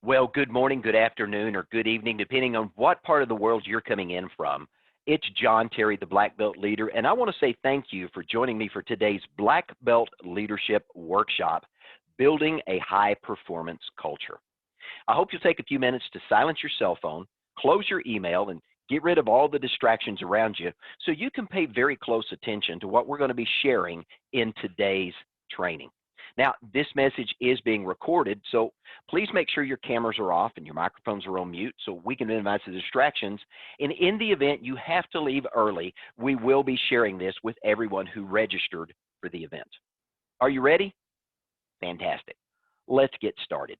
Well, good morning, good afternoon, or good evening, depending on what part of the world you're coming in from. It's John Terry, the Black Belt Leader, and I want to say thank you for joining me for today's Black Belt Leadership Workshop, Building a High Performance Culture. I hope you'll take a few minutes to silence your cell phone, close your email, and get rid of all the distractions around you so you can pay very close attention to what we're going to be sharing in today's training. Now, this message is being recorded, so please make sure your cameras are off and your microphones are on mute so we can minimize the distractions. And in the event you have to leave early, we will be sharing this with everyone who registered for the event. Are you ready? Fantastic. Let's get started.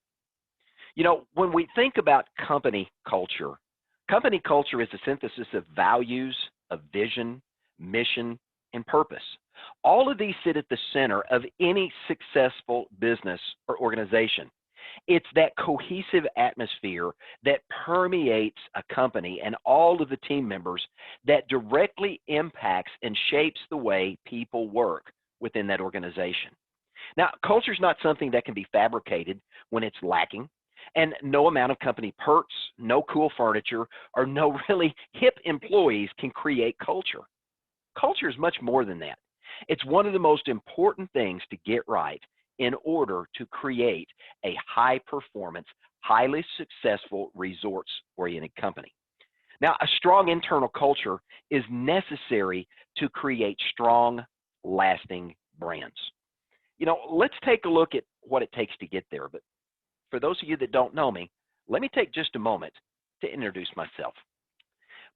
You know, when we think about company culture is a synthesis of values, of vision, mission, and purpose. All of these sit at the center of any successful business or organization. It's that cohesive atmosphere that permeates a company and all of the team members that directly impacts and shapes the way people work within that organization. Now, culture is not something that can be fabricated when it's lacking, and no amount of company perks, no cool furniture, or no really hip employees can create culture. Culture is much more than that. It's one of the most important things to get right in order to create a high-performance, highly successful, results-oriented company. Now, a strong internal culture is necessary to create strong, lasting brands. You know, let's take a look at what it takes to get there. But for those of you that don't know me, let me take just a moment to introduce myself.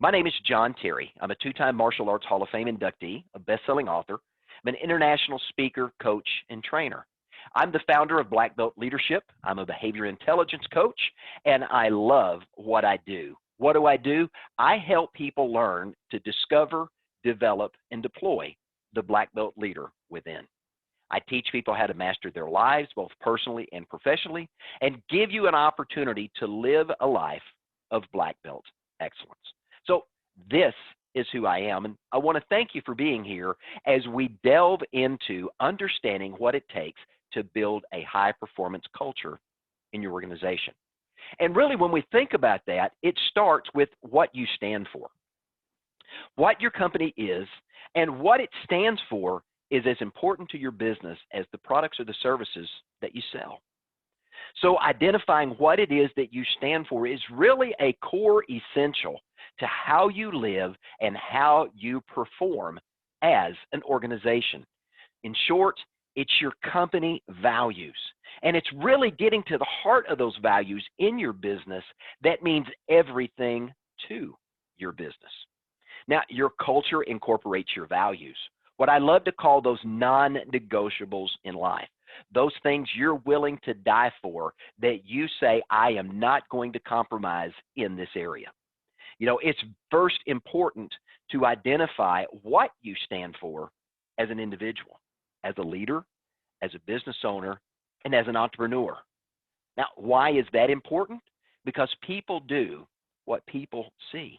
My name is John Terry. I'm a two-time Martial Arts Hall of Fame inductee, a best-selling author. I'm an international speaker, coach, and trainer. I'm the founder of Black Belt Leadership. I'm a behavior intelligence coach, and I love what I do. What do? I help people learn to discover, develop, and deploy the Black Belt leader within. I teach people how to master their lives, both personally and professionally, and give you an opportunity to live a life of Black Belt excellence. So this is who I am, and I want to thank you for being here as we delve into understanding what it takes to build a high-performance culture in your organization. And really, when we think about that, it starts with what you stand for. What your company is and what it stands for is as important to your business as the products or the services that you sell. So identifying what it is that you stand for is really a core essential to how you live and how you perform as an organization. In short, it's your company values. And it's really getting to the heart of those values in your business that means everything to your business. Now, your culture incorporates your values, what I love to call those non-negotiables in life. Those things you're willing to die for, that you say, I am not going to compromise in this area. You know, it's first important to identify what you stand for as an individual, as a leader, as a business owner, and as an entrepreneur. Now, why is that important? Because people do what people see.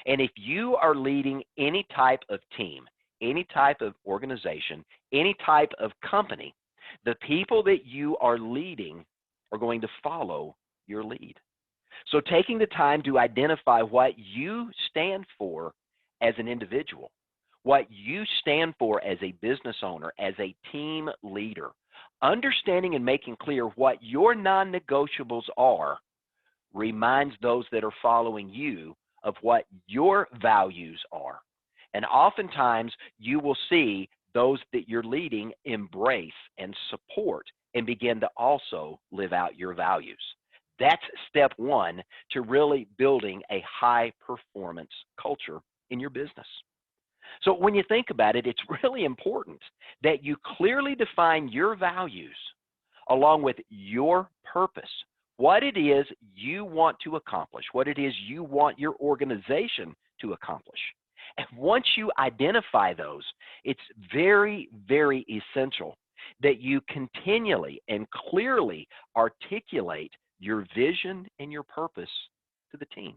And if you are leading any type of team, any type of organization, any type of company, the people that you are leading are going to follow your lead. So taking the time to identify what you stand for as an individual, what you stand for as a business owner, as a team leader, understanding and making clear what your non-negotiables are, reminds those that are following you of what your values are. And oftentimes you will see those that you're leading embrace and support and begin to also live out your values. That's step one to really building a high performance culture in your business. So when you think about it, it's really important that you clearly define your values along with your purpose, what it is you want to accomplish, what it is you want your organization to accomplish. And once you identify those, it's very, very essential that you continually and clearly articulate your vision and your purpose to the team.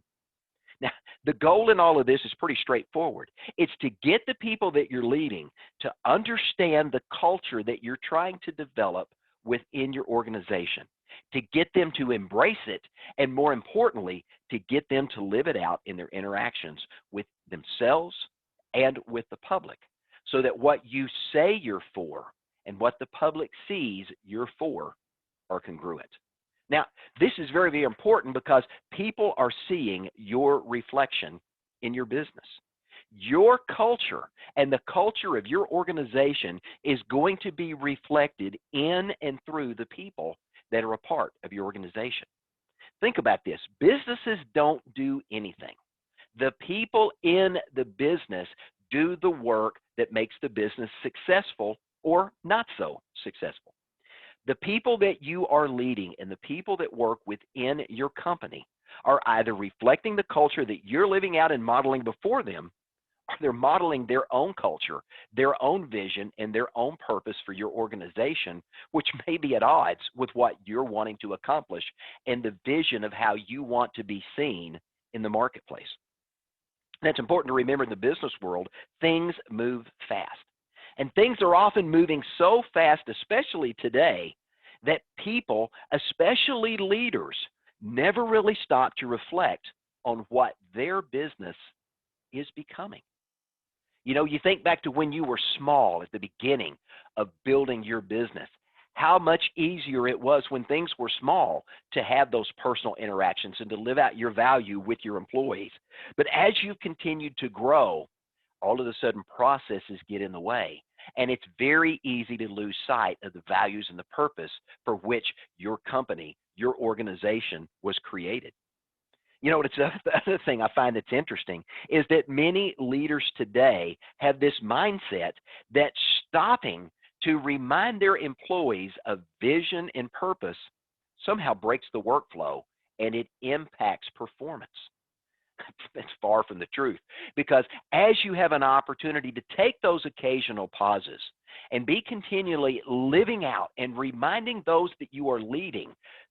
Now, the goal in all of this is pretty straightforward. It's to get the people that you're leading to understand the culture that you're trying to develop within your organization, to get them to embrace it, and more importantly, to get them to live it out in their interactions with themselves and with the public, so that what you say you're for and what the public sees you're for are congruent. Now, this is very, very important because people are seeing your reflection in your business. Your culture and the culture of your organization is going to be reflected in and through the people that are a part of your organization. Think about this. Businesses don't do anything. The people in the business do the work that makes the business successful or not so successful. The people that you are leading and the people that work within your company are either reflecting the culture that you're living out and modeling before them, or they're modeling their own culture, their own vision, and their own purpose for your organization, which may be at odds with what you're wanting to accomplish and the vision of how you want to be seen in the marketplace. That's important to remember in the business world. Things move fast. And things are often moving so fast, especially today, that people, especially leaders, never really stop to reflect on what their business is becoming. You know, you think back to when you were small at the beginning of building your business, how much easier it was when things were small to have those personal interactions and to live out your value with your employees. But as you've continued to grow, all of a sudden processes get in the way. And it's very easy to lose sight of the values and the purpose for which your company, your organization was created. You know, the other thing I find that's interesting is that many leaders today have this mindset that stopping to remind their employees of vision and purpose somehow breaks the workflow and it impacts performance. That's far from the truth, because as you have an opportunity to take those occasional pauses and be continually living out and reminding those that you are leading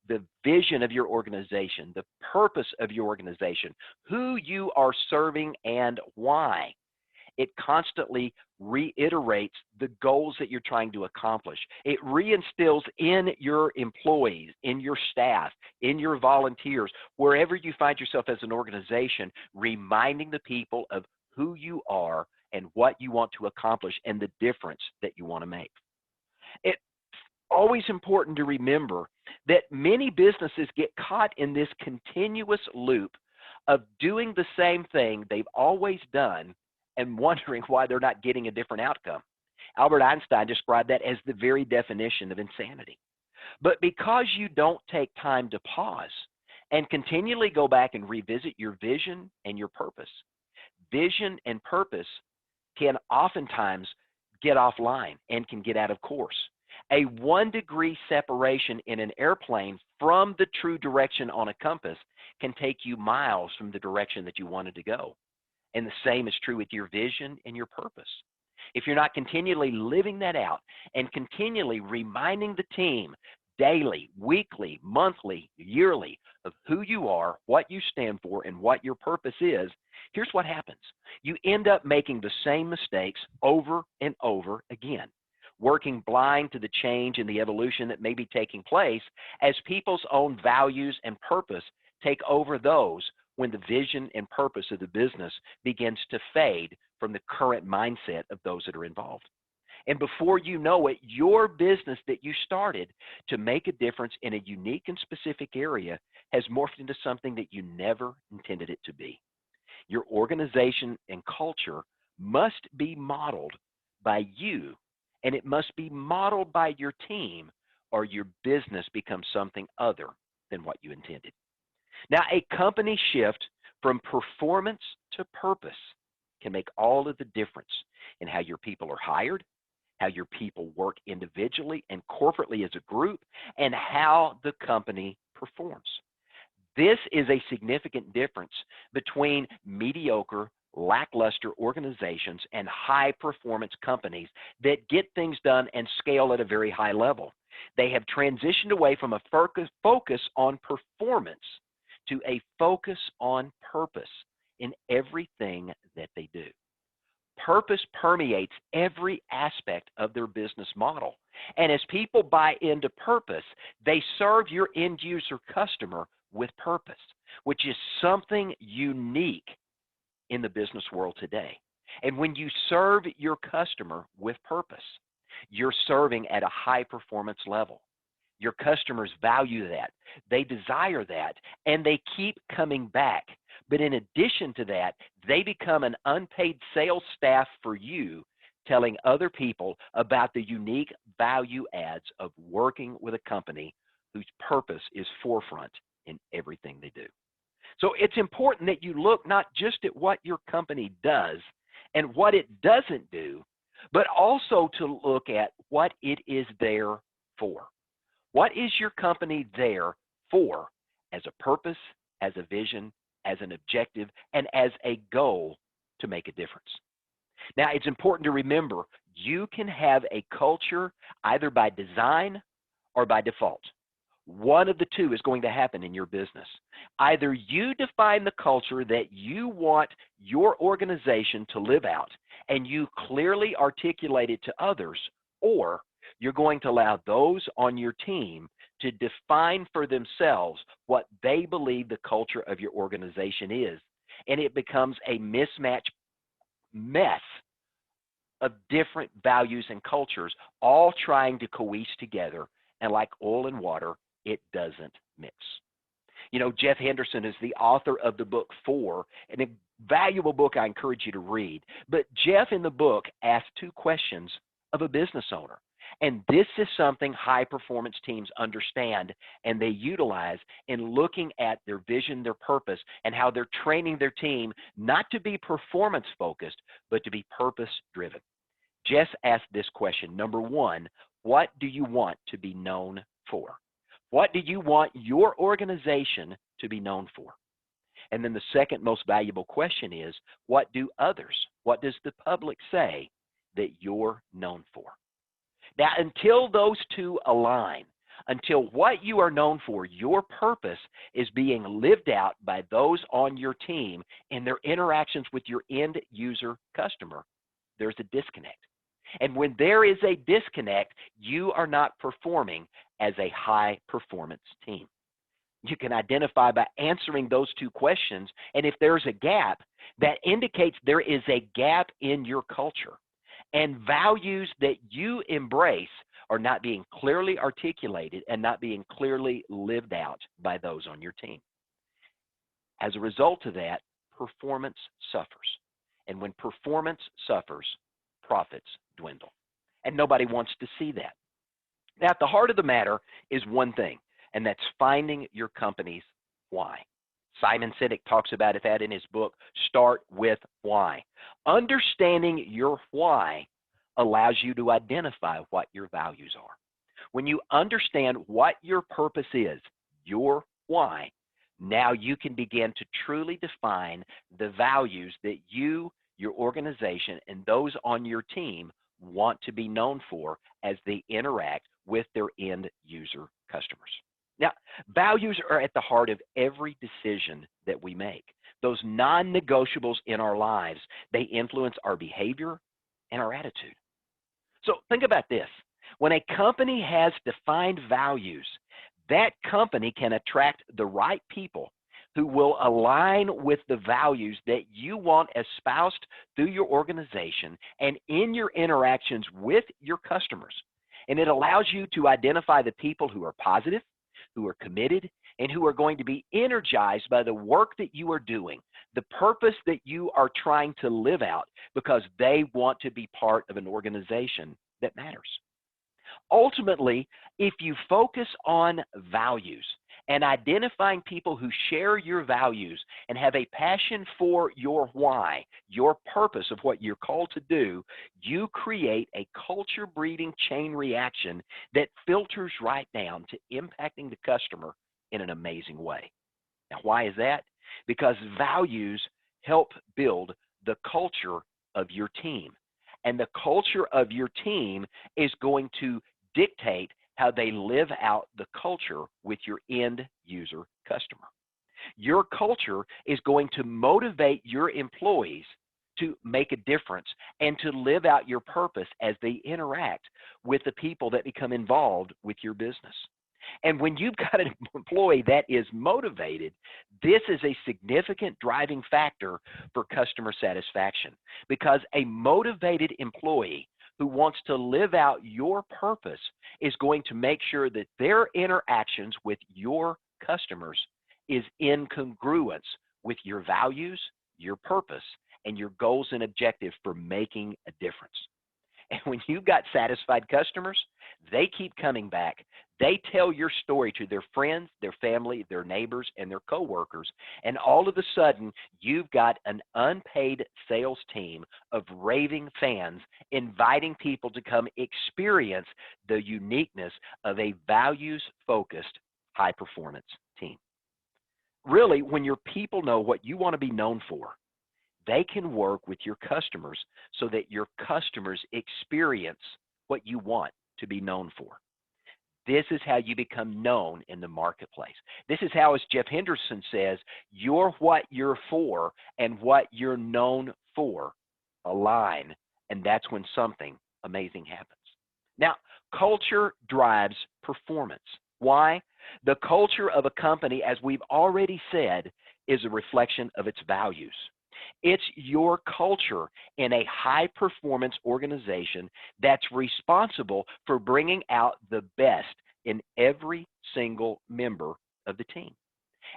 the vision of your organization, the purpose of your organization, who you are serving and why, it constantly reiterates the goals that you're trying to accomplish. It reinstills in your employees, in your staff, in your volunteers, wherever you find yourself as an organization, reminding the people of who you are and what you want to accomplish and the difference that you want to make. It's always important to remember that many businesses get caught in this continuous loop of doing the same thing they've always done and wondering why they're not getting a different outcome. Albert Einstein described that as the very definition of insanity. But because you don't take time to pause and continually go back and revisit your vision and your purpose, vision and purpose can oftentimes get offline and can get out of course. A 1-degree separation in an airplane from the true direction on a compass can take you miles from the direction that you wanted to go. And the same is true with your vision and your purpose. If you're not continually living that out and continually reminding the team daily, weekly, monthly, yearly of who you are, what you stand for, and what your purpose is, here's what happens. You end up making the same mistakes over and over again, working blind to the change and the evolution that may be taking place as people's own values and purpose take over those when the vision and purpose of the business begins to fade from the current mindset of those that are involved. And before you know it, your business that you started to make a difference in a unique and specific area has morphed into something that you never intended it to be. Your organization and culture must be modeled by you, and it must be modeled by your team, or your business becomes something other than what you intended. Now, a company shift from performance to purpose can make all of the difference in how your people are hired, how your people work individually and corporately as a group, and how the company performs. This is a significant difference between mediocre, lackluster organizations and high-performance companies that get things done and scale at a very high level. They have transitioned away from a focus on performance to a focus on purpose in everything that they do. Purpose permeates every aspect of their business model. And as people buy into purpose, they serve your end user customer with purpose, which is something unique in the business world today. And when you serve your customer with purpose, you're serving at a high performance level. Your customers value that. They desire that, and they keep coming back. But in addition to that, they become an unpaid sales staff for you, telling other people about the unique value adds of working with a company whose purpose is forefront in everything they do. So it's important that you look not just at what your company does and what it doesn't do, but also to look at what it is there for. What is your company there for as a purpose, as a vision, as an objective, and as a goal to make a difference? Now, it's important to remember you can have a culture either by design or by default. One of the two is going to happen in your business. Either you define the culture that you want your organization to live out, and you clearly articulate it to others, or you're going to allow those on your team to define for themselves what they believe the culture of your organization is. And it becomes a mismatched mess of different values and cultures, all trying to coalesce together. And like oil and water, it doesn't mix. You know, Jeff Henderson is the author of the book For, an valuable book I encourage you to read. But Jeff in the book asked two questions of a business owner. And this is something high-performance teams understand and they utilize in looking at their vision, their purpose, and how they're training their team not to be performance-focused, but to be purpose-driven. Jess asked this question. Number one, what do you want to be known for? What do you want your organization to be known for? And then the second most valuable question is, what do others, what does the public say that you're known for? Now, until those two align, until what you are known for, your purpose, is being lived out by those on your team in their interactions with your end user customer, there's a disconnect. And when there is a disconnect, you are not performing as a high performance team. You can identify by answering those two questions, and if there's a gap, that indicates there is a gap in your culture. And values that you embrace are not being clearly articulated and not being clearly lived out by those on your team. As a result of that, performance suffers. And when performance suffers, profits dwindle. And nobody wants to see that. Now, at the heart of the matter is one thing, and that's finding your company's why. Simon Sinek talks about that in his book, Start with Why. Understanding your why allows you to identify what your values are. When you understand what your purpose is, your why, now you can begin to truly define the values that you, your organization, and those on your team want to be known for as they interact with their end user customers. Now, values are at the heart of every decision that we make. Those non-negotiables in our lives, they influence our behavior and our attitude. So think about this. When a company has defined values, that company can attract the right people who will align with the values that you want espoused through your organization and in your interactions with your customers. And it allows you to identify the people who are positive, who are committed, and who are going to be energized by the work that you are doing, the purpose that you are trying to live out, because they want to be part of an organization that matters. Ultimately, if you focus on values and identifying people who share your values and have a passion for your why, your purpose of what you're called to do, you create a culture-breeding chain reaction that filters right down to impacting the customer in an amazing way. Now, why is that? Because values help build the culture of your team. And the culture of your team is going to dictate how they live out the culture with your end user customer. Your culture is going to motivate your employees to make a difference and to live out your purpose as they interact with the people that become involved with your business. And when you've got an employee that is motivated, this is a significant driving factor for customer satisfaction, because a motivated employee who wants to live out your purpose is going to make sure that their interactions with your customers is in congruence with your values, your purpose, and your goals and objectives for making a difference. And when you've got satisfied customers, they keep coming back. They tell your story to their friends, their family, their neighbors, and their coworkers. And all of a sudden, you've got an unpaid sales team of raving fans inviting people to come experience the uniqueness of a values-focused high-performance team. Really, when your people know what you want to be known for, they can work with your customers so that your customers experience what you want to be known for. This is how you become known in the marketplace. This is how, as Jeff Henderson says, you're what you're for and what you're known for align, and that's when something amazing happens. Now, culture drives performance. Why? The culture of a company, as we've already said, is a reflection of its values. It's your culture in a high-performance organization that's responsible for bringing out the best in every single member of the team.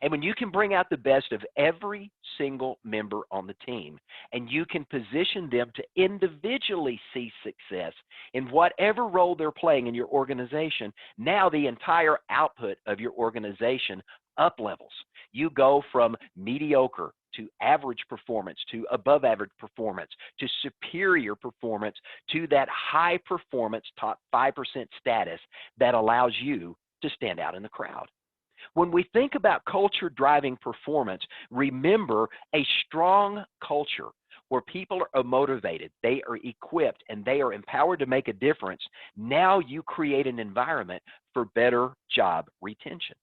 And when you can bring out the best of every single member on the team, and you can position them to individually see success in whatever role they're playing in your organization, now the entire output of your organization up levels. You go from mediocre to average performance, to above average performance, to superior performance, to that high performance top 5% status that allows you to stand out in the crowd. When we think about culture driving performance, remember a strong culture where people are motivated, they are equipped, and they are empowered to make a difference. Now you create an environment for better job retention.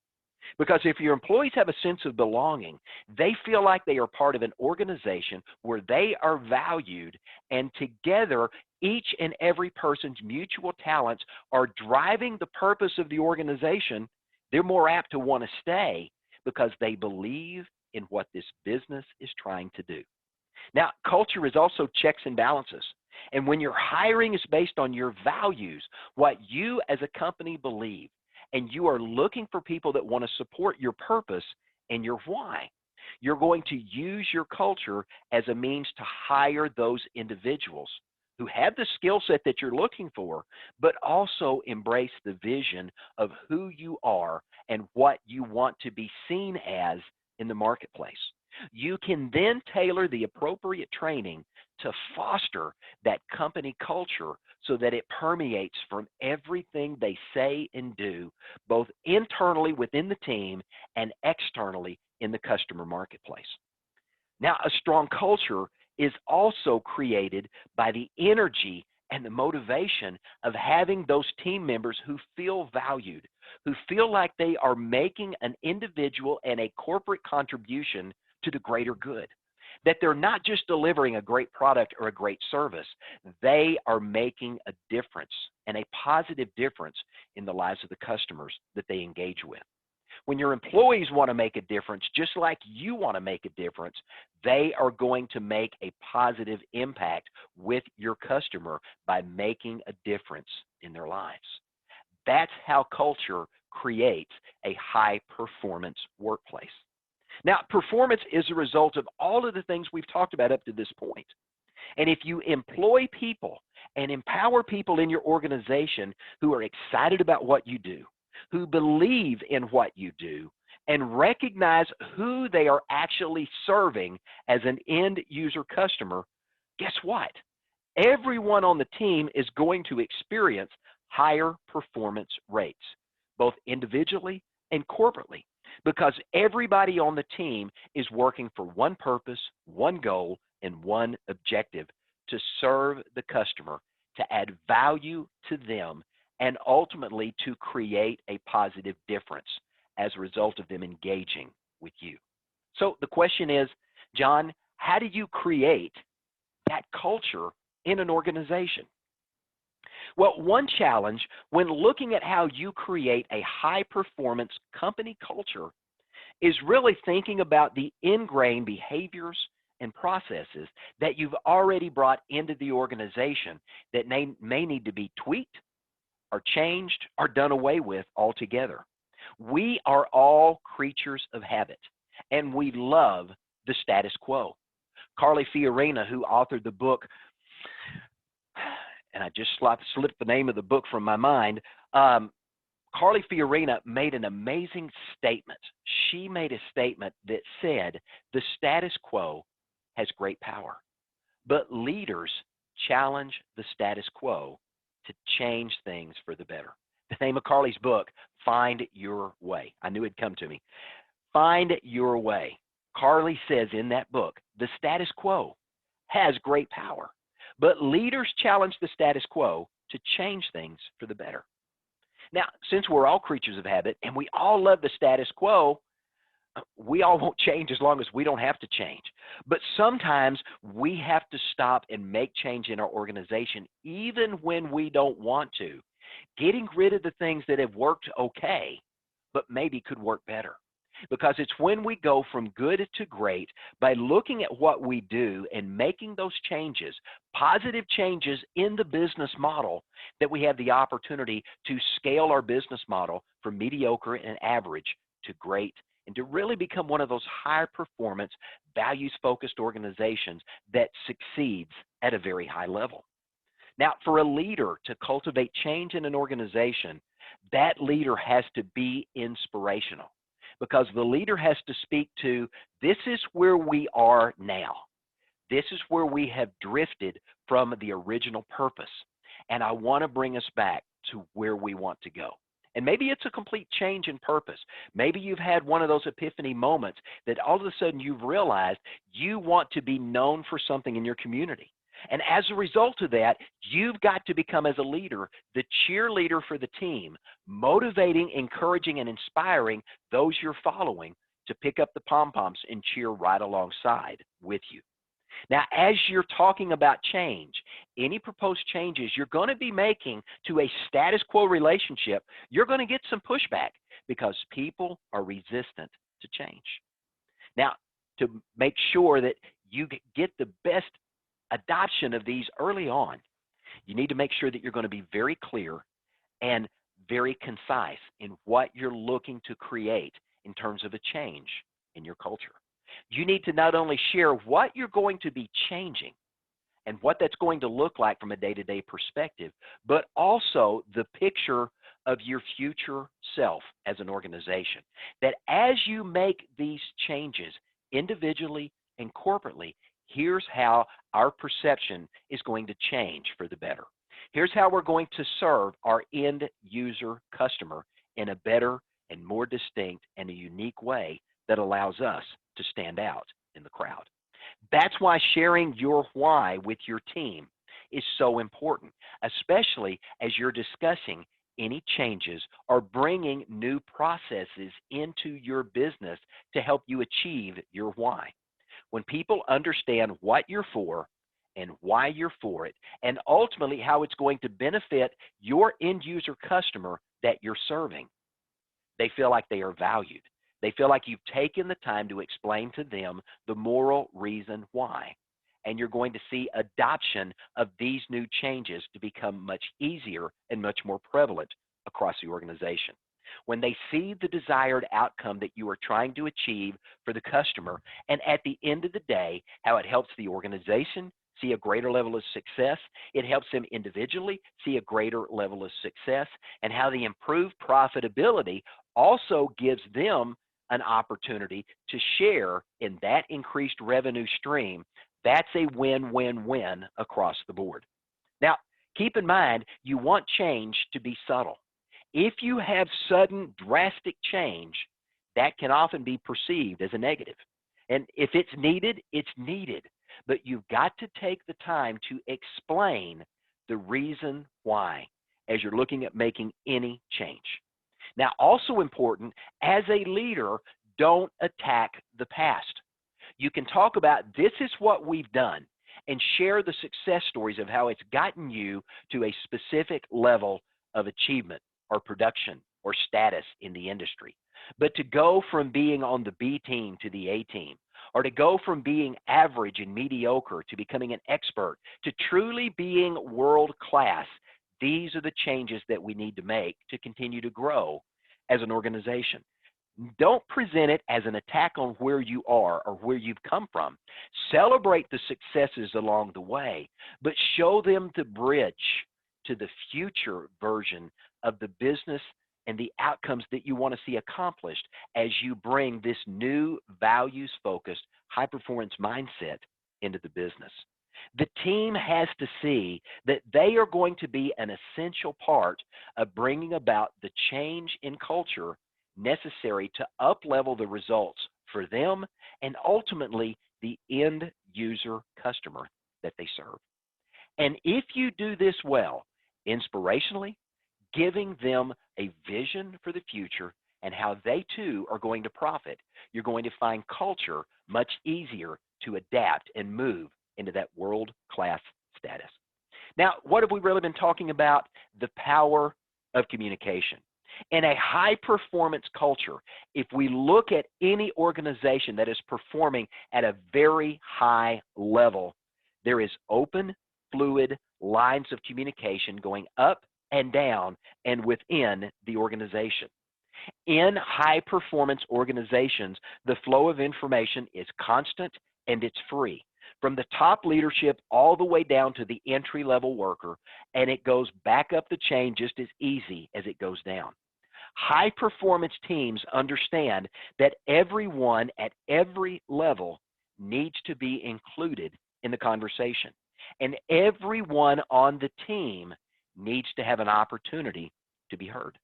Because if your employees have a sense of belonging, they feel like they are part of an organization where they are valued, and together each and every person's mutual talents are driving the purpose of the organization, they're more apt to want to stay because they believe in what this business is trying to do. Now, culture is also checks and balances. And when your hiring is based on your values, what you as a company believe, and you are looking for people that want to support your purpose and your why, you're going to use your culture as a means to hire those individuals who have the skill set that you're looking for, but also embrace the vision of who you are and what you want to be seen as in the marketplace. You can then tailor the appropriate training to foster that company culture so that it permeates from everything they say and do, both internally within the team and externally in the customer marketplace. Now, a strong culture is also created by the energy and the motivation of having those team members who feel valued, who feel like they are making an individual and a corporate contribution to the greater good. That they're not just delivering a great product or a great service, they are making a difference, and a positive difference in the lives of the customers that they engage with. When your employees want to make a difference, just like you want to make a difference, they are going to make a positive impact with your customer by making a difference in their lives. That's how culture creates a high-performance workplace. Now, performance is a result of all of the things we've talked about up to this point. And if you employ people and empower people in your organization who are excited about what you do, who believe in what you do, and recognize who they are actually serving as an end user customer, guess what? Everyone on the team is going to experience higher performance rates, both individually and corporately, because everybody on the team is working for one purpose, one goal, and one objective: to serve the customer, to add value to them, and ultimately to create a positive difference as a result of them engaging with you. So the question is, John, how do you create that culture in an organization? Well, one challenge when looking at how you create a high-performance company culture is really thinking about the ingrained behaviors and processes that you've already brought into the organization that may need to be tweaked or changed or done away with altogether. We are all creatures of habit, and we love the status quo. Carly Fiorina, who authored the book, and I just slipped the name of the book from my mind, Carly Fiorina made an amazing statement. She made a statement that said, the status quo has great power, but leaders challenge the status quo to change things for the better. The name of Carly's book, Find Your Way. I knew it'd come to me. Find Your Way. Carly says in that book, the status quo has great power, but leaders challenge the status quo to change things for the better. Now, since we're all creatures of habit and we all love the status quo, we all won't change as long as we don't have to change. But sometimes we have to stop and make change in our organization even when we don't want to, getting rid of the things that have worked okay, but maybe could work better. Because it's when we go from good to great by looking at what we do and making those changes, positive changes in the business model, that we have the opportunity to scale our business model from mediocre and average to great, and to really become one of those high performance, values-focused organizations that succeeds at a very high level. Now, for a leader to cultivate change in an organization, that leader has to be inspirational, because the leader has to speak to, this is where we are now. This is where we have drifted from the original purpose, and I want to bring us back to where we want to go. And maybe it's a complete change in purpose. Maybe you've had one of those epiphany moments that all of a sudden you've realized you want to be known for something in your community. And as a result of that, you've got to become, as a leader, the cheerleader for the team, motivating, encouraging, and inspiring those you're following to pick up the pom-poms and cheer right alongside with you. Now, as you're talking about change, any proposed changes you're going to be making to a status quo relationship, you're going to get some pushback because people are resistant to change. Now, to make sure that you get the best adoption of these early on, you need to make sure that you're going to be very clear and very concise in what you're looking to create in terms of a change in your culture. You need to not only share what you're going to be changing and what that's going to look like from a day-to-day perspective, but also the picture of your future self as an organization. That as you make these changes individually and corporately, here's how our perception is going to change for the better. Here's how we're going to serve our end user customer in a better and more distinct and a unique way that allows us to stand out in the crowd. That's why sharing your why with your team is so important, especially as you're discussing any changes or bringing new processes into your business to help you achieve your why. When people understand what you're for and why you're for it, and ultimately how it's going to benefit your end user customer that you're serving, they feel like they are valued. They feel like you've taken the time to explain to them the moral reason why. And you're going to see adoption of these new changes to become much easier and much more prevalent across the organization. When they see the desired outcome that you are trying to achieve for the customer, and at the end of the day, how it helps the organization see a greater level of success, it helps them individually see a greater level of success, and how the improved profitability also gives them an opportunity to share in that increased revenue stream. That's a win-win-win across the board. Now, keep in mind, you want change to be subtle. If you have sudden, drastic change, that can often be perceived as a negative. And if it's needed, it's needed. But you've got to take the time to explain the reason why as you're looking at making any change. Now, also important, as a leader, don't attack the past. You can talk about, this is what we've done, and share the success stories of how it's gotten you to a specific level of achievement or production or status in the industry. But to go from being on the B team to the A team, or to go from being average and mediocre to becoming an expert, to truly being world class, these are the changes that we need to make to continue to grow as an organization. Don't present it as an attack on where you are or where you've come from. Celebrate the successes along the way, but show them the bridge to the future version of the business and the outcomes that you want to see accomplished as you bring this new values-focused, high-performance mindset into the business. The team has to see that they are going to be an essential part of bringing about the change in culture necessary to up-level the results for them and ultimately the end user customer that they serve. And if you do this well, inspirationally, giving them a vision for the future and how they too are going to profit, you're going to find culture much easier to adapt and move into that world-class status. Now, what have we really been talking about? The power of communication. In a high-performance culture, if we look at any organization that is performing at a very high level, there is open, fluid lines of communication going up and down and within the organization. In high-performance organizations, the flow of information is constant and it's free, from the top leadership all the way down to the entry-level worker, and it goes back up the chain just as easy as it goes down. High-performance teams understand that everyone at every level needs to be included in the conversation, and everyone on the team needs to have an opportunity to be heard.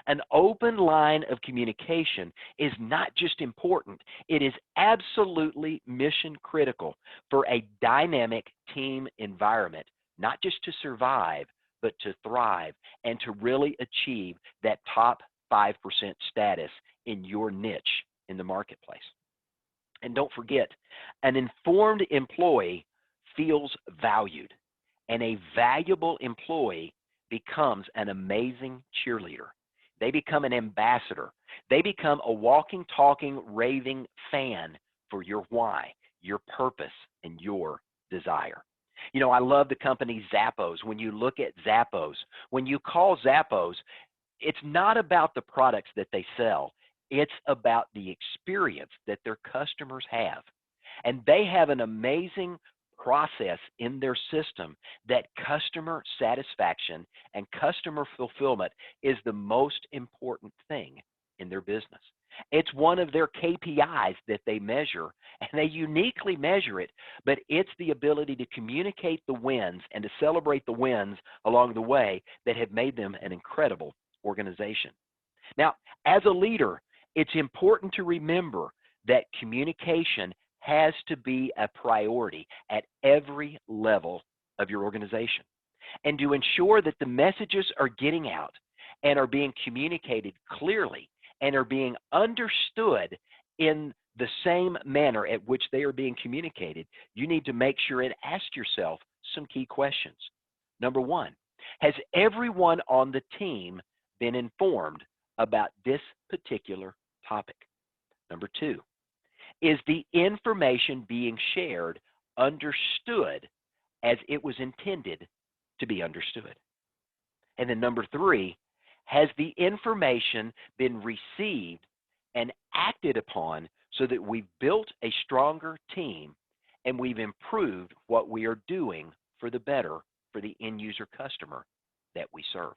An open line of communication is not just important, it is absolutely mission critical for a dynamic team environment, not just to survive, but to thrive and to really achieve that top 5% status in your niche in the marketplace. And don't forget, an informed employee feels valued, and a valuable employee becomes an amazing cheerleader. They become an ambassador. They become a walking, talking, raving fan for your why, your purpose, and your desire. You know, I love the company Zappos. When you look at Zappos, when you call Zappos, it's not about the products that they sell. It's about the experience that their customers have. And they have an amazing process in their system that customer satisfaction and customer fulfillment is the most important thing in their business. It's one of their KPIs that they measure, and they uniquely measure it, but it's the ability to communicate the wins and to celebrate the wins along the way that have made them an incredible organization. Now, as a leader, it's important to remember that communication has to be a priority at every level of your organization. And to ensure that the messages are getting out and are being communicated clearly and are being understood in the same manner at which they are being communicated, you need to make sure and ask yourself some key questions. Number one, has everyone on the team been informed about this particular topic? Number two, is the information being shared understood as it was intended to be understood? And then number three, has the information been received and acted upon so that we've built a stronger team and we've improved what we are doing for the better for the end user customer that we serve?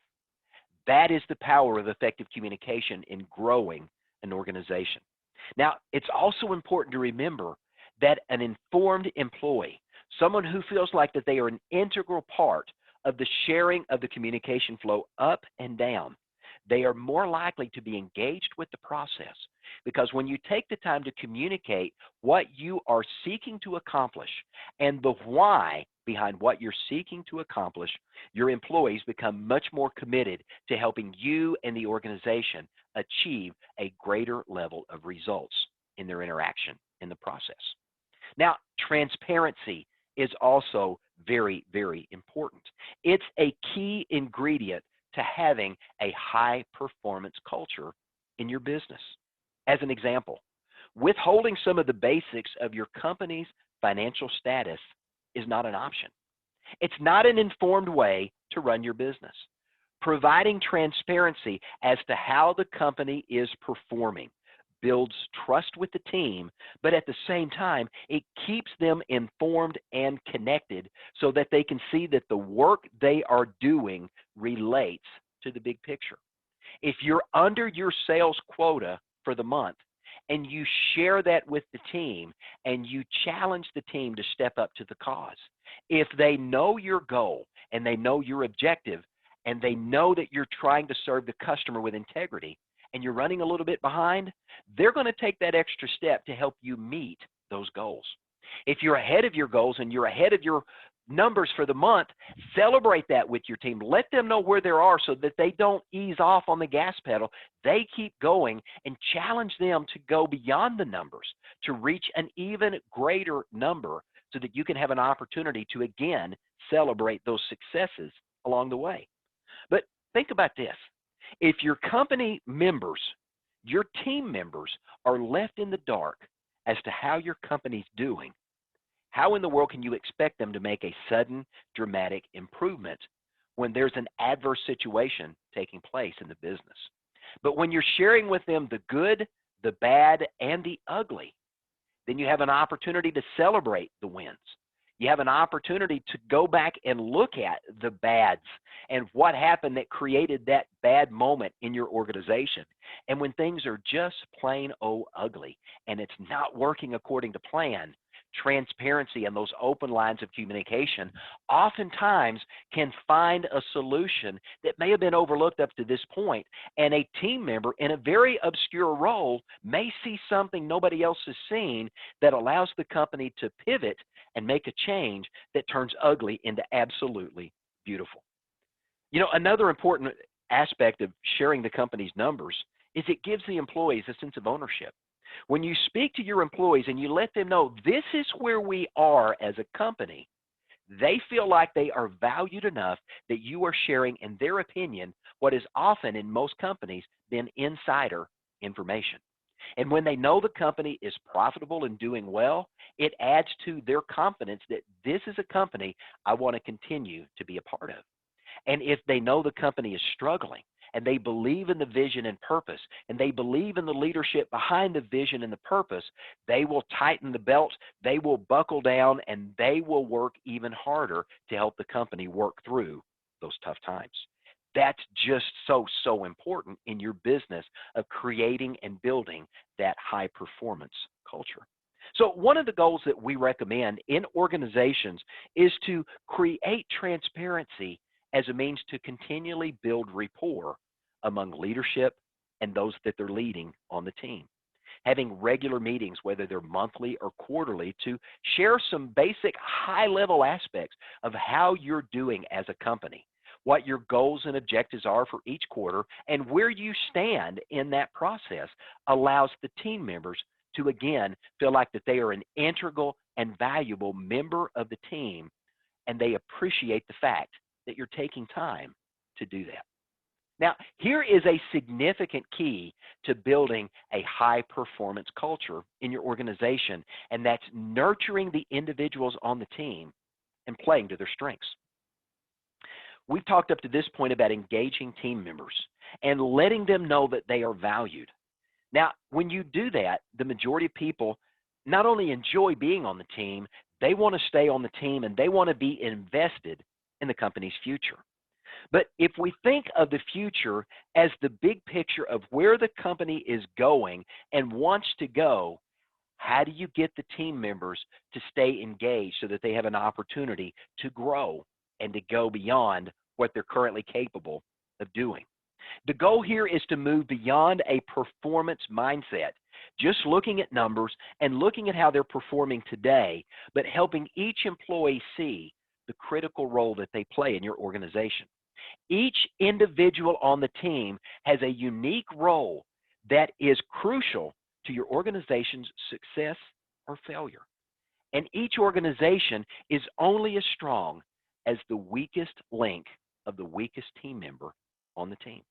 That is the power of effective communication in growing an organization. Now, it's also important to remember that an informed employee, someone who feels like that they are an integral part of the sharing of the communication flow up and down, they are more likely to be engaged with the process. Because when you take the time to communicate what you are seeking to accomplish and the why behind what you're seeking to accomplish, your employees become much more committed to helping you and the organization achieve a greater level of results in their interaction in the process. Now, transparency is also very, very important. It's a key ingredient to having a high performance culture in your business. As an example, withholding some of the basics of your company's financial status is not an option. It's not an informed way to run your business. Providing transparency as to how the company is performing builds trust with the team, but at the same time, it keeps them informed and connected so that they can see that the work they are doing relates to the big picture. If you're under your sales quota for the month and you share that with the team and you challenge the team to step up to the cause, if they know your goal and they know your objective and they know that you're trying to serve the customer with integrity and you're running a little bit behind, they're going to take that extra step to help you meet those goals. If you're ahead of your goals and you're ahead of your numbers for the month, celebrate that with your team. Let them know where they are so that they don't ease off on the gas pedal. They keep going, and challenge them to go beyond the numbers to reach an even greater number so that you can have an opportunity to again celebrate those successes along the way. But think about this. If your company members, your team members, are left in the dark as to how your company's doing, how in the world can you expect them to make a sudden, dramatic improvement when there's an adverse situation taking place in the business? But when you're sharing with them the good, the bad, and the ugly, then you have an opportunity to celebrate the wins. You have an opportunity to go back and look at the bads and what happened that created that bad moment in your organization. And when things are just plain old ugly and it's not working according to plan, transparency and those open lines of communication oftentimes can find a solution that may have been overlooked up to this point, and a team member in a very obscure role may see something nobody else has seen that allows the company to pivot and make a change that turns ugly into absolutely beautiful. You know, another important aspect of sharing the company's numbers is it gives the employees a sense of ownership. When you speak to your employees and you let them know this is where we are as a company, they feel like they are valued enough that you are sharing, in their opinion, what is often in most companies been insider information. And when they know the company is profitable and doing well, it adds to their confidence that this is a company I want to continue to be a part of. And if they know the company is struggling and they believe in the vision and purpose and they believe in the leadership behind the vision and the purpose, they will tighten the belt, they will buckle down, and they will work even harder to help the company work through those tough times. That's just so important in your business of creating and building that high performance culture. So one of the goals that we recommend in organizations is to create transparency as a means to continually build rapport among leadership and those that they're leading on the team. Having regular meetings, whether they're monthly or quarterly, to share some basic high-level aspects of how you're doing as a company, what your goals and objectives are for each quarter, and where you stand in that process allows the team members to, again, feel like that they are an integral and valuable member of the team, and they appreciate the fact that you're taking time to do that. Now, here is a significant key to building a high-performance culture in your organization, and that's nurturing the individuals on the team and playing to their strengths. We've talked up to this point about engaging team members and letting them know that they are valued. Now, when you do that, the majority of people not only enjoy being on the team, they want to stay on the team and they want to be invested in the company's future. But if we think of the future as the big picture of where the company is going and wants to go, how do you get the team members to stay engaged so that they have an opportunity to grow and to go beyond what they're currently capable of doing? The goal here is to move beyond a performance mindset, just looking at numbers and looking at how they're performing today, but helping each employee see the critical role that they play in your organization. Each individual on the team has a unique role that is crucial to your organization's success or failure. And each organization is only as strong as the weakest link of the weakest team member on the team.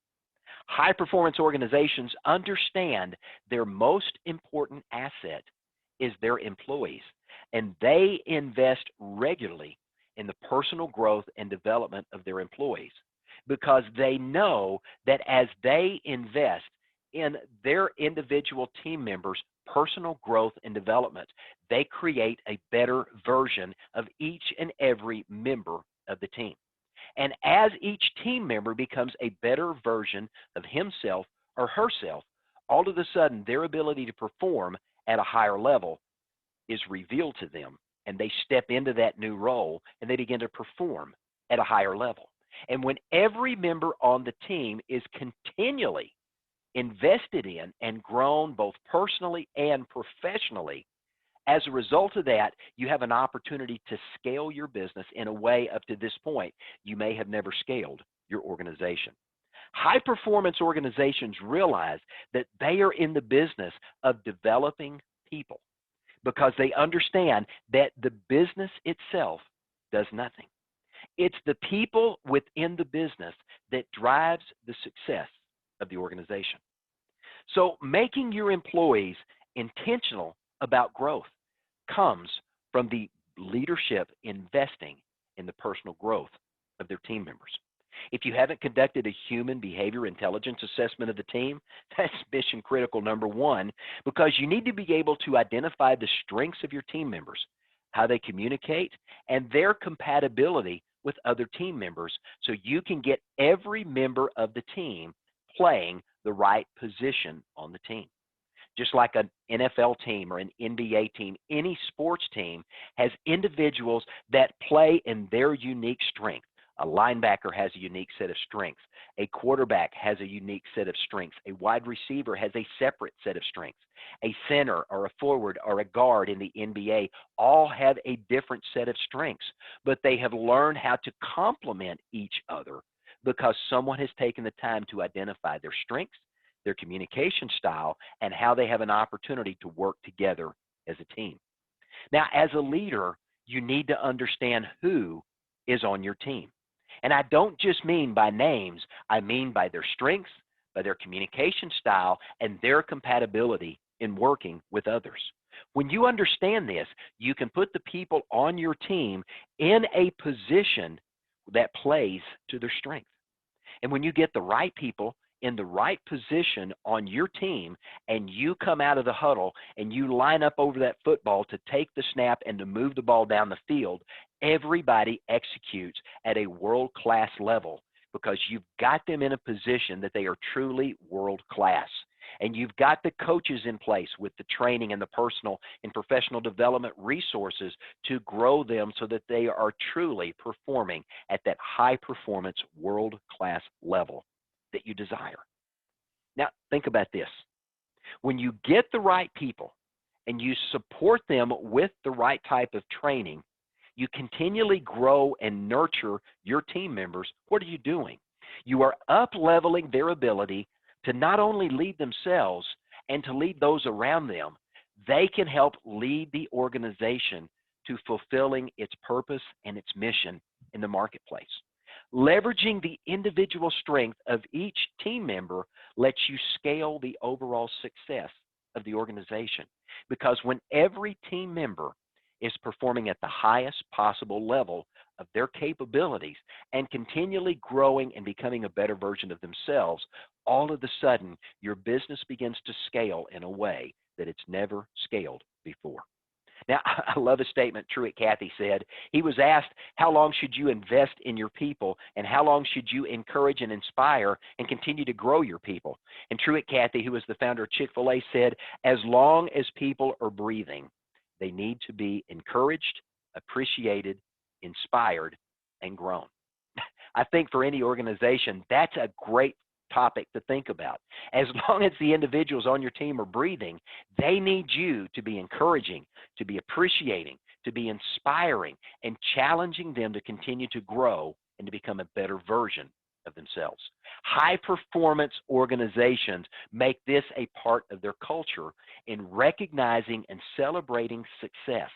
High performance organizations understand their most important asset is their employees, and they invest regularly in the personal growth and development of their employees because they know that as they invest in their individual team members' personal growth and development, they create a better version of each and every member of the team. And as each team member becomes a better version of himself or herself, all of a sudden their ability to perform at a higher level is revealed to them. And they step into that new role and they begin to perform at a higher level. And when every member on the team is continually invested in and grown both personally and professionally, as a result of that, you have an opportunity to scale your business in a way up to this point you may have never scaled your organization. High performance organizations realize that they are in the business of developing people because they understand that the business itself does nothing. It's the people within the business that drives the success of the organization. So making your employees intentional about growth comes from the leadership investing in the personal growth of their team members. If you haven't conducted a human behavior intelligence assessment of the team, that's mission critical number one, because you need to be able to identify the strengths of your team members, how they communicate, and their compatibility with other team members so you can get every member of the team playing the right position on the team. Just like an NFL team or an NBA team, any sports team has individuals that play in their unique strength. A linebacker has a unique set of strengths. A quarterback has a unique set of strengths. A wide receiver has a separate set of strengths. A center or a forward or a guard in the NBA all have a different set of strengths, but they have learned how to complement each other because someone has taken the time to identify their strengths, their communication style, and how they have an opportunity to work together as a team. Now, as a leader, you need to understand who is on your team. And I don't just mean by names, I mean by their strengths, by their communication style, and their compatibility in working with others. When you understand this, you can put the people on your team in a position that plays to their strength. And when you get the right people in the right position on your team and you come out of the huddle and you line up over that football to take the snap and to move the ball down the field, everybody executes at a world-class level because you've got them in a position that they are truly world-class. And you've got the coaches in place with the training and the personal and professional development resources to grow them so that they are truly performing at that high-performance world-class level that you desire. Now, think about this. When you get the right people and you support them with the right type of training, you continually grow and nurture your team members. What are you doing? You are up-leveling their ability to not only lead themselves and to lead those around them, they can help lead the organization to fulfilling its purpose and its mission in the marketplace. Leveraging the individual strength of each team member lets you scale the overall success of the organization. Because when every team member is performing at the highest possible level of their capabilities and continually growing and becoming a better version of themselves, all of a sudden your business begins to scale in a way that it's never scaled before. Now, I love a statement Truett Cathy said. He was asked, how long should you invest in your people and how long should you encourage and inspire and continue to grow your people? And Truett Cathy, who was the founder of Chick-fil-A, said, as long as people are breathing, they need to be encouraged, appreciated, inspired, and grown. I think for any organization, that's a great topic to think about. As long as the individuals on your team are breathing, they need you to be encouraging, to be appreciating, to be inspiring, and challenging them to continue to grow and to become a better version of themselves. High-performance organizations make this a part of their culture in recognizing and celebrating success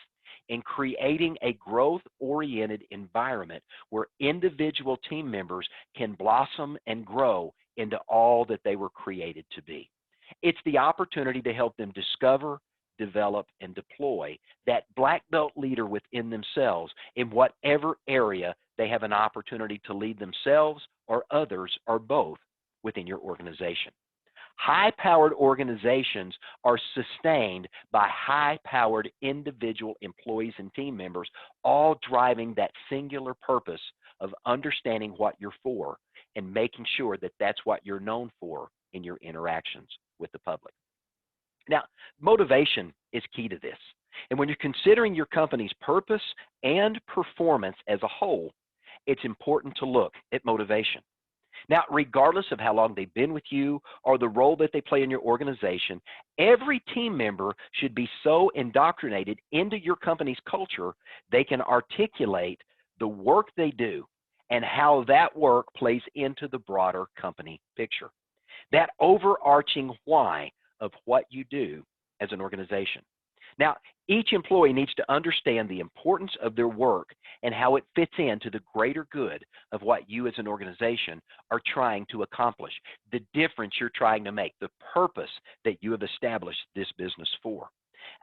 in creating a growth-oriented environment where individual team members can blossom and grow into all that they were created to be. It's the opportunity to help them discover, develop, and deploy that black belt leader within themselves in whatever area they have an opportunity to lead themselves or others or both within your organization. High-powered organizations are sustained by high-powered individual employees and team members, all driving that singular purpose of understanding what you're for and making sure that that's what you're known for in your interactions with the public. Now, motivation is key to this. And when you're considering your company's purpose and performance as a whole, it's important to look at motivation. Now, regardless of how long they've been with you or the role that they play in your organization, every team member should be so indoctrinated into your company's culture they can articulate the work they do and how that work plays into the broader company picture. That overarching why of what you do as an organization. Now, each employee needs to understand the importance of their work and how it fits into the greater good of what you as an organization are trying to accomplish, the difference you're trying to make, the purpose that you have established this business for.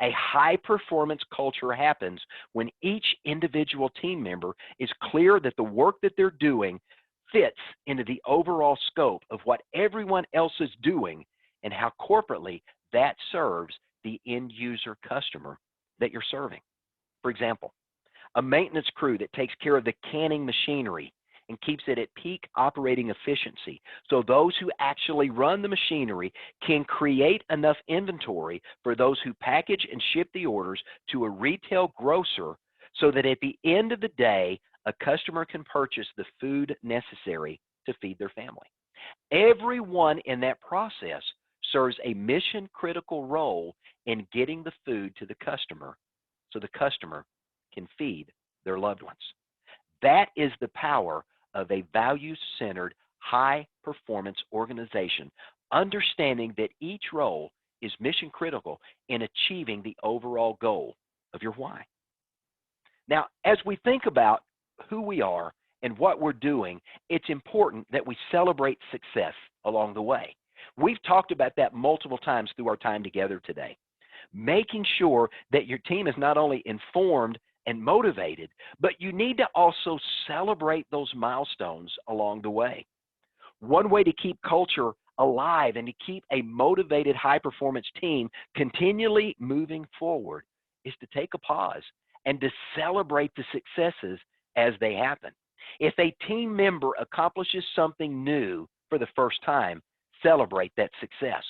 A high-performance culture happens when each individual team member is clear that the work that they're doing fits into the overall scope of what everyone else is doing and how corporately that serves the end user customer that you're serving. For example, a maintenance crew that takes care of the canning machinery and keeps it at peak operating efficiency so those who actually run the machinery can create enough inventory for those who package and ship the orders to a retail grocer so that at the end of the day, a customer can purchase the food necessary to feed their family. Everyone in that process serves a mission-critical role in getting the food to the customer so the customer can feed their loved ones. That is the power of a values-centered, high-performance organization, understanding that each role is mission-critical in achieving the overall goal of your why. Now, as we think about who we are and what we're doing, it's important that we celebrate success along the way. We've talked about that multiple times through our time together today. Making sure that your team is not only informed and motivated, but you need to also celebrate those milestones along the way. One way to keep culture alive and to keep a motivated high-performance team continually moving forward is to take a pause and to celebrate the successes as they happen. If a team member accomplishes something new for the first time, celebrate that success.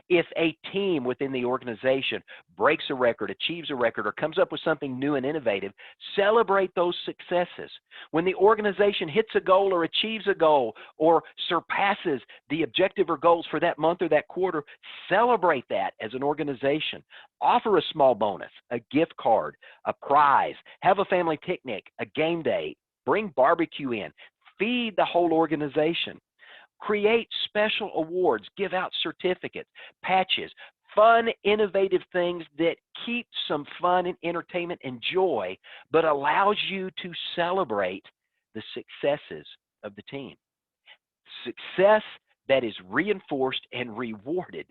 If a team within the organization breaks a record, achieves a record, or comes up with something new and innovative, celebrate those successes. When the organization hits a goal or achieves a goal or surpasses the objective or goals for that month or that quarter, celebrate that as an organization. Offer a small bonus, a gift card, a prize, have a family picnic, a game day, bring barbecue in, feed the whole organization. Create special awards, give out certificates, patches, fun, innovative things that keep some fun and entertainment and joy, but allows you to celebrate the successes of the team. Success that is reinforced and rewarded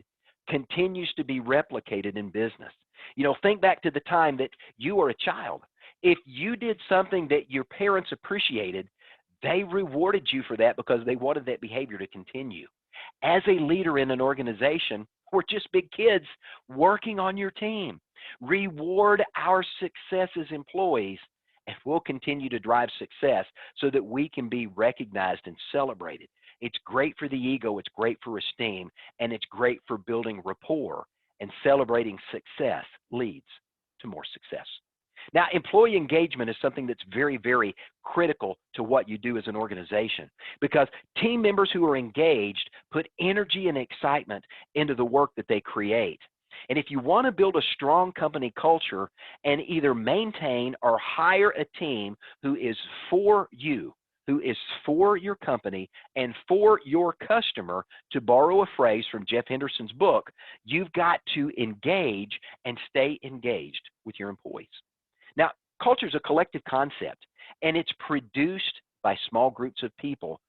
continues to be replicated in business. You know, think back to the time that you were a child. If you did something that your parents appreciated, they rewarded you for that because they wanted that behavior to continue. As a leader in an organization, we're just big kids working on your team. Reward our success as employees, and we'll continue to drive success so that we can be recognized and celebrated. It's great for the ego, it's great for esteem, and it's great for building rapport, and celebrating success leads to more success. Now, employee engagement is something that's very, very critical to what you do as an organization, because team members who are engaged put energy and excitement into the work that they create. And if you want to build a strong company culture and either maintain or hire a team who is for you, who is for your company and for your customer, to borrow a phrase from Jeff Henderson's book, you've got to engage and stay engaged with your employees. Now, culture is a collective concept, and it's produced by small groups of people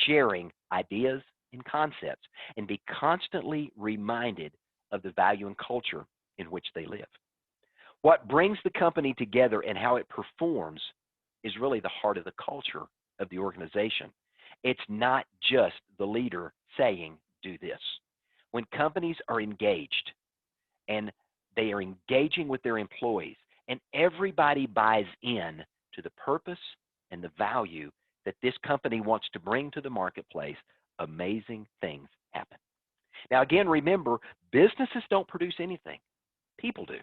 sharing ideas and concepts and be constantly reminded of the value and culture in which they live. What brings the company together and how it performs is really the heart of the culture of the organization. It's not just the leader saying, do this. When companies are engaged and they are engaging with their employees and everybody buys in to the purpose and the value that this company wants to bring to the marketplace, amazing things happen. Now, again, remember, businesses don't produce anything, people do.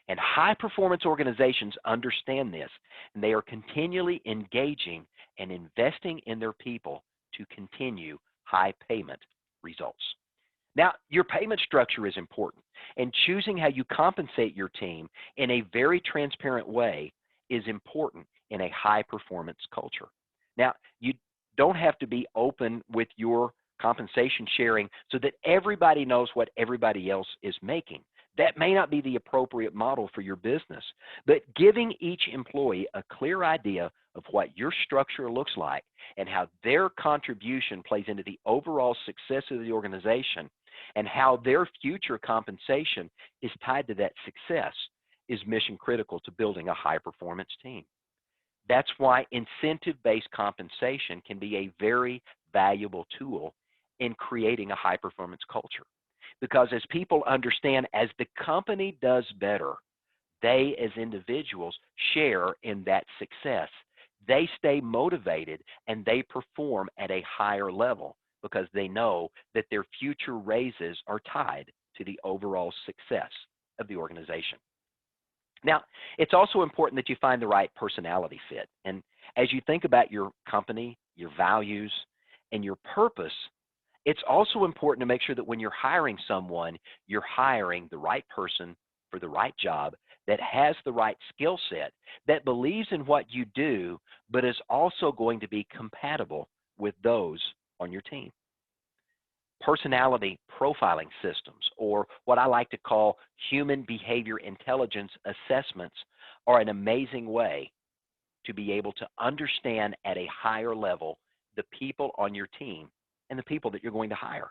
And high performance organizations understand this, and they are continually engaging and investing in their people to continue high payment results. Now, your payment structure is important, and choosing how you compensate your team in a very transparent way is important in a high performance culture. Now, you don't have to be open with your compensation sharing so that everybody knows what everybody else is making. That may not be the appropriate model for your business, but giving each employee a clear idea of what your structure looks like and how their contribution plays into the overall success of the organization and how their future compensation is tied to that success is mission critical to building a high performance team. That's why incentive-based compensation can be a very valuable tool in creating a high performance culture. Because as people understand, as the company does better, they as individuals share in that success. They stay motivated and they perform at a higher level because they know that their future raises are tied to the overall success of the organization. Now, it's also important that you find the right personality fit. And as you think about your company, your values, and your purpose, it's also important to make sure that when you're hiring someone, you're hiring the right person for the right job that has the right skill set, that believes in what you do, but is also going to be compatible with those on your team. Personality profiling systems, or what I like to call human behavior intelligence assessments, are an amazing way to be able to understand at a higher level the people on your team and the people that you're going to hire.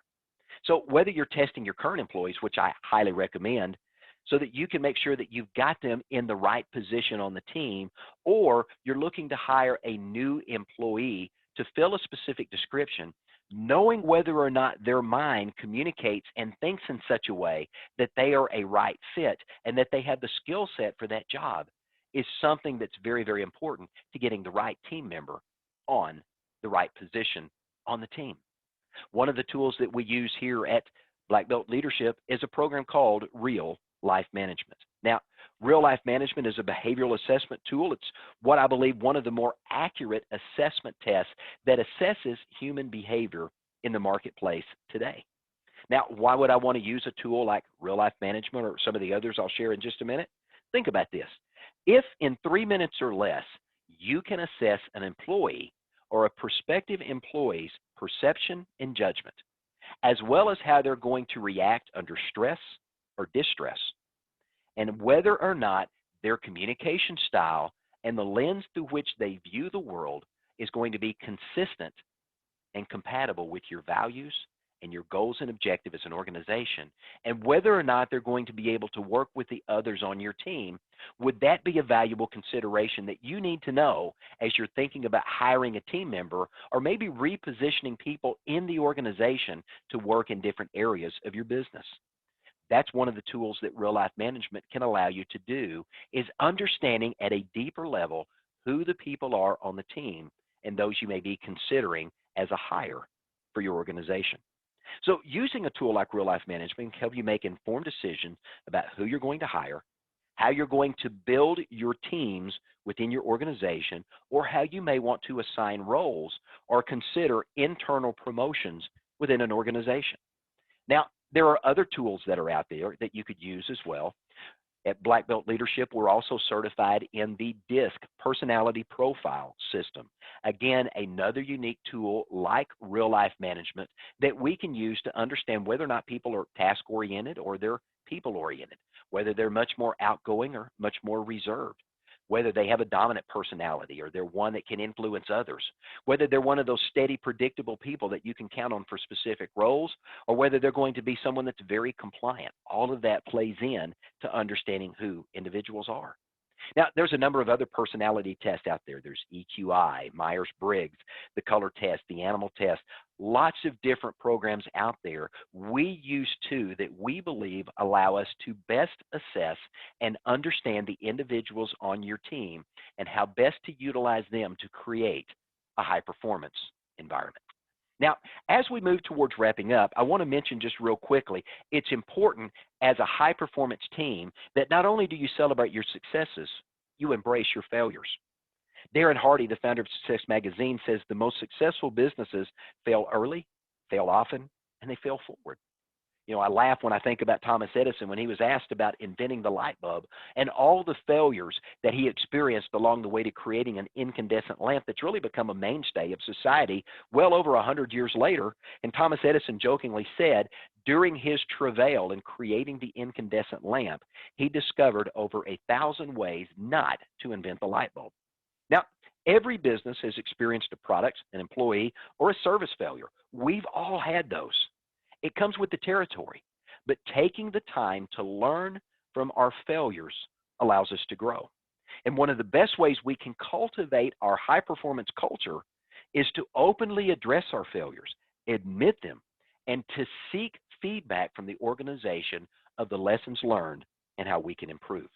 So whether you're testing your current employees, which I highly recommend, so that you can make sure that you've got them in the right position on the team, or you're looking to hire a new employee to fill a specific description, knowing whether or not their mind communicates and thinks in such a way that they are a right fit and that they have the skill set for that job is something that's very, very important to getting the right team member on the right position on the team. One of the tools that we use here at Black Belt Leadership is a program called Real Life Management. Now, Real Life Management is a behavioral assessment tool. It's what I believe one of the more accurate assessment tests that assesses human behavior in the marketplace today. Now, why would I want to use a tool like Real Life Management or some of the others I'll share in just a minute? Think about this. If in 3 minutes or less, you can assess an employee or a prospective employee's perception and judgment, as well as how they're going to react under stress or distress, and whether or not their communication style and the lens through which they view the world is going to be consistent and compatible with your values and your goals and objectives as an organization, and whether or not they're going to be able to work with the others on your team, would that be a valuable consideration that you need to know as you're thinking about hiring a team member or maybe repositioning people in the organization to work in different areas of your business? That's one of the tools that Real Life Management can allow you to do, is understanding at a deeper level who the people are on the team and those you may be considering as a hire for your organization. So using a tool like Real Life Management can help you make informed decisions about who you're going to hire, how you're going to build your teams within your organization, or how you may want to assign roles or consider internal promotions within an organization. Now, there are other tools that are out there that you could use as well. At Black Belt Leadership, we're also certified in the DISC Personality Profile System. Again, another unique tool like Real Life Management that we can use to understand whether or not people are task-oriented or they're people-oriented, whether they're much more outgoing or much more reserved. whether they have a dominant personality or they're one that can influence others, whether they're one of those steady, predictable people that you can count on for specific roles, or whether they're going to be someone that's very compliant. All of that plays in to understanding who individuals are. Now, there's a number of other personality tests out there. There's EQI, Myers-Briggs, the color test, the animal test, lots of different programs out there. We use two that we believe allow us to best assess and understand the individuals on your team and how best to utilize them to create a high-performance environment. Now, as we move towards wrapping up, I want to mention just real quickly, it's important as a high-performance team that not only do you celebrate your successes, you embrace your failures. Darren Hardy, the founder of Success Magazine, says the most successful businesses fail early, fail often, and they fail forward. You know, I laugh when I think about Thomas Edison when he was asked about inventing the light bulb and all the failures that he experienced along the way to creating an incandescent lamp that's really become a mainstay of society well over 100 years later. And Thomas Edison jokingly said, during his travail in creating the incandescent lamp, he discovered over 1,000 ways not to invent the light bulb. Now, every business has experienced a product, an employee, or a service failure. We've all had those. It comes with the territory, but taking the time to learn from our failures allows us to grow. And one of the best ways we can cultivate our high-performance culture is to openly address our failures, admit them, and to seek feedback from the organization of the lessons learned and how we can improve.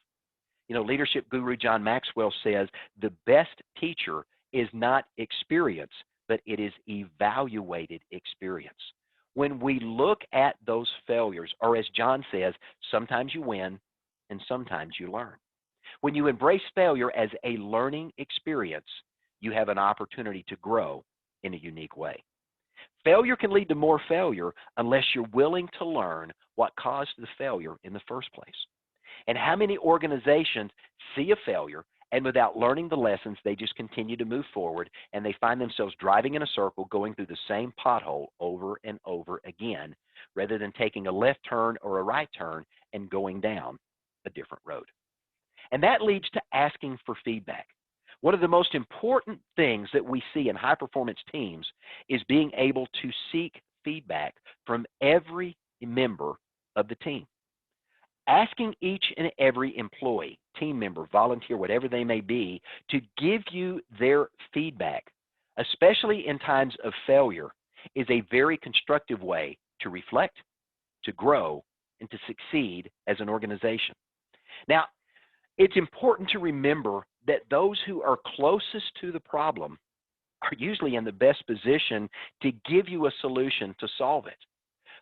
You know, leadership guru John Maxwell says the best teacher is not experience, but it is evaluated experience. When we look at those failures, or as John says, sometimes you win and sometimes you learn. When you embrace failure as a learning experience, you have an opportunity to grow in a unique way. Failure can lead to more failure unless you're willing to learn what caused the failure in the first place. And how many organizations see a failure and without learning the lessons, they just continue to move forward and they find themselves driving in a circle, going through the same pothole over and over again, rather than taking a left turn or a right turn and going down a different road. And that leads to asking for feedback. One of the most important things that we see in high-performance teams is being able to seek feedback from every member of the team. Asking each and every employee, team member, volunteer, whatever they may be, to give you their feedback, especially in times of failure, is a very constructive way to reflect, to grow, and to succeed as an organization. Now, it's important to remember that those who are closest to the problem are usually in the best position to give you a solution to solve it.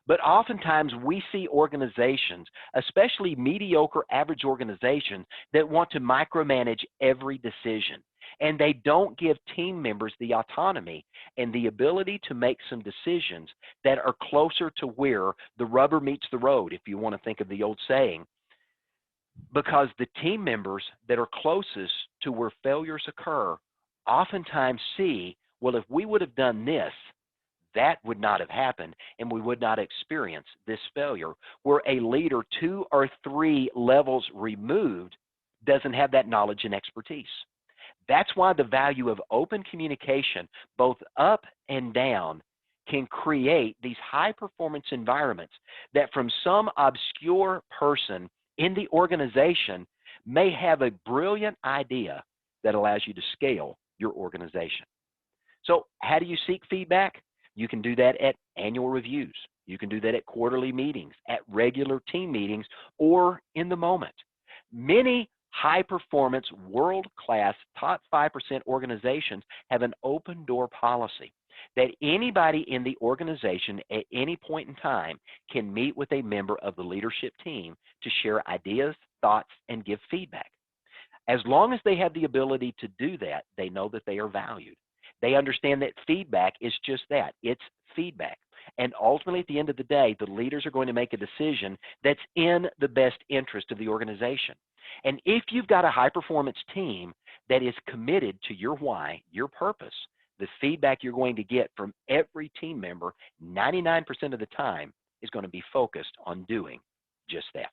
But oftentimes we see organizations, especially mediocre, average organizations, that want to micromanage every decision. And they don't give team members the autonomy and the ability to make some decisions that are closer to where the rubber meets the road, if you want to think of the old saying. Because the team members that are closest to where failures occur oftentimes see, well, if we would have done this, that would not have happened, and we would not experience this failure, where a leader 2 or 3 levels removed doesn't have that knowledge and expertise. That's why the value of open communication, both up and down, can create these high-performance environments that from some obscure person in the organization may have a brilliant idea that allows you to scale your organization. So how do you seek feedback? You can do that at annual reviews. You can do that at quarterly meetings, at regular team meetings, or in the moment. Many high-performance, world-class, top 5% organizations have an open-door policy that anybody in the organization at any point in time can meet with a member of the leadership team to share ideas, thoughts, and give feedback. As long as they have the ability to do that, they know that they are valued. They understand that feedback is just that. It's feedback. And ultimately, at the end of the day, the leaders are going to make a decision that's in the best interest of the organization. And if you've got a high-performance team that is committed to your why, your purpose, the feedback you're going to get from every team member 99% of the time is going to be focused on doing just that.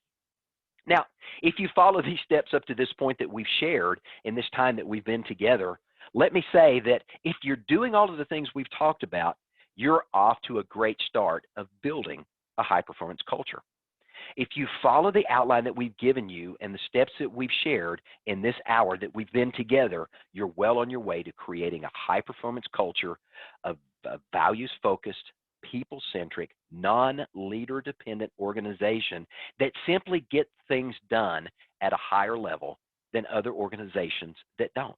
Now, if you follow these steps up to this point that we've shared in this time that we've been together, let me say that if you're doing all of the things we've talked about, you're off to a great start of building a high performance culture. If you follow the outline that we've given you and the steps that we've shared in this hour that we've been together, you're well on your way to creating a high performance culture of values focused, people centric, non leader dependent organization that simply get things done at a higher level than other organizations that don't.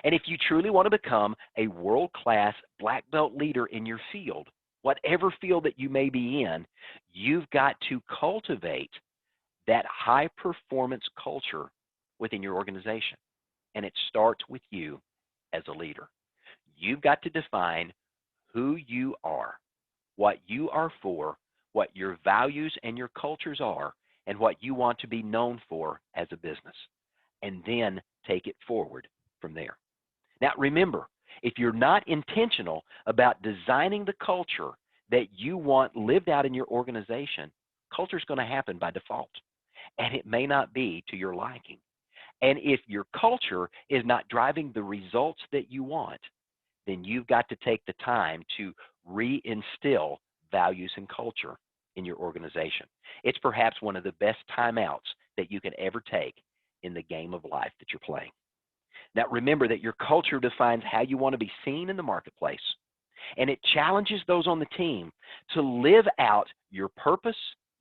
And if you truly want to become a world class black belt leader in your field, whatever field that you may be in, you've got to cultivate that high performance culture within your organization. And it starts with you as a leader. You've got to define who you are, what you are for, what your values and your cultures are, and what you want to be known for as a business. And then take it forward from there. Now, remember, if you're not intentional about designing the culture that you want lived out in your organization, culture is going to happen by default, and it may not be to your liking. And if your culture is not driving the results that you want, then you've got to take the time to reinstill values and culture in your organization. It's perhaps one of the best timeouts that you can ever take in the game of life that you're playing. Now, remember that your culture defines how you want to be seen in the marketplace, and it challenges those on the team to live out your purpose,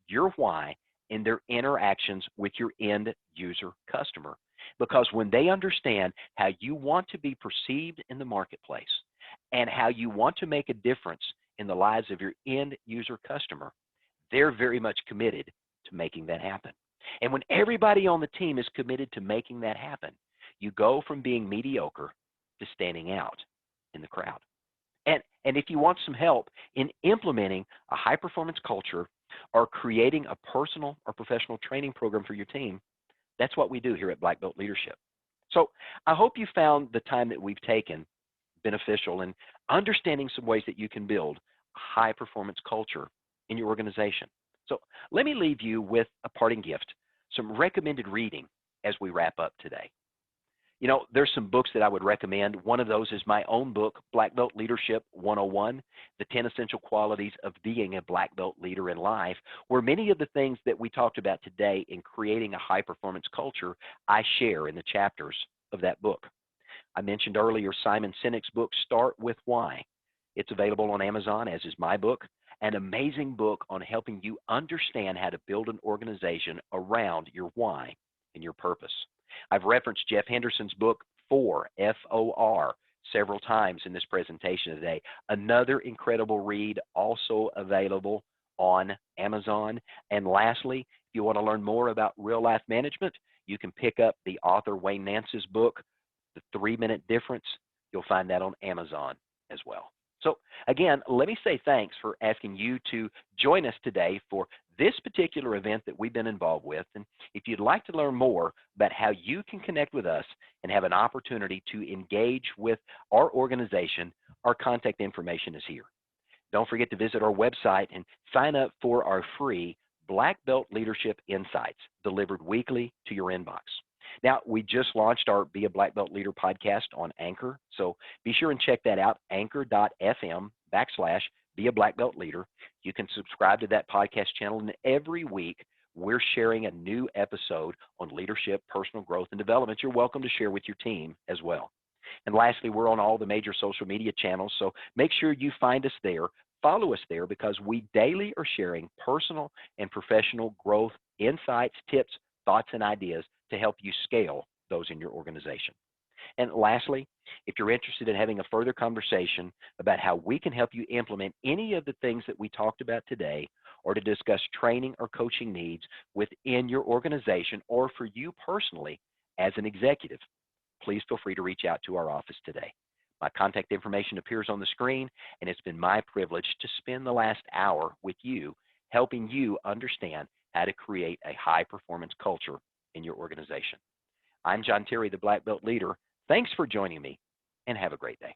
your why, in their interactions with your end user customer. Because when they understand how you want to be perceived in the marketplace and how you want to make a difference in the lives of your end user customer, they're very much committed to making that happen. And when everybody on the team is committed to making that happen, you go from being mediocre to standing out in the crowd. And if you want some help in implementing a high performance culture or creating a personal or professional training program for your team, that's what we do here at Black Belt Leadership. So I hope you found the time that we've taken beneficial in understanding some ways that you can build a high performance culture in your organization. So let me leave you with a parting gift, some recommended reading as we wrap up today. You know, there's some books that I would recommend. One of those is my own book, Black Belt Leadership 101, The 10 Essential Qualities of Being a Black Belt Leader in Life, where many of the things that we talked about today in creating a high-performance culture, I share in the chapters of that book. I mentioned earlier Simon Sinek's book, Start With Why. It's available on Amazon, as is my book, an amazing book on helping you understand how to build an organization around your why and your purpose. I've referenced Jeff Henderson's book, For, F-O-R, several times in this presentation today. Another incredible read, also available on Amazon. And lastly, if you want to learn more about real-life management, you can pick up the author Wayne Nance's book, The 3-Minute Difference. You'll find that on Amazon as well. So again, let me say thanks for asking you to join us today for this particular event that we've been involved with. And if you'd like to learn more about how you can connect with us and have an opportunity to engage with our organization, our contact information is here. Don't forget to visit our website and sign up for our free Black Belt Leadership Insights delivered weekly to your inbox. Now, we just launched our Be a Black Belt Leader podcast on Anchor, so be sure and check that out, anchor.fm/Be a Black Belt Leader. You can subscribe to that podcast channel, and every week we're sharing a new episode on leadership, personal growth, and development. You're welcome to share with your team as well. And lastly, we're on all the major social media channels, so make sure you find us there. Follow us there because we daily are sharing personal and professional growth, insights, tips, thoughts, and ideas to help you scale those in your organization. And lastly, if you're interested in having a further conversation about how we can help you implement any of the things that we talked about today, or to discuss training or coaching needs within your organization or for you personally as an executive, please feel free to reach out to our office today. My contact information appears on the screen, and it's been my privilege to spend the last hour with you, helping you understand how to create a high-performance culture in your organization. I'm John Terry, the Black Belt Leader. Thanks for joining me, and have a great day.